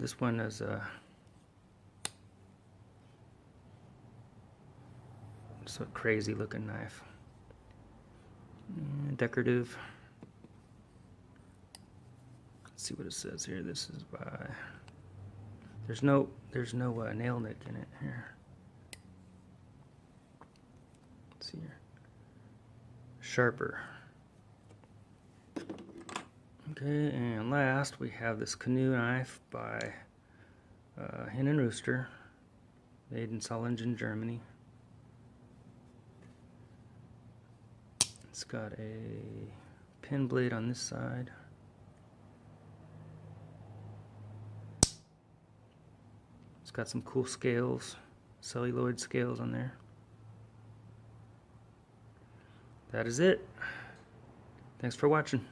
This one is it's a crazy looking knife. And decorative. Let's see what it says here. This is by. There's no nail nick in it here. Let's see here. Sharper. Okay, and last we have this Canoe knife by Hen Rooster, made in Solingen, Germany. It's got a pin blade on this side. It's got some cool scales, celluloid scales on there. That is it. Thanks for watching.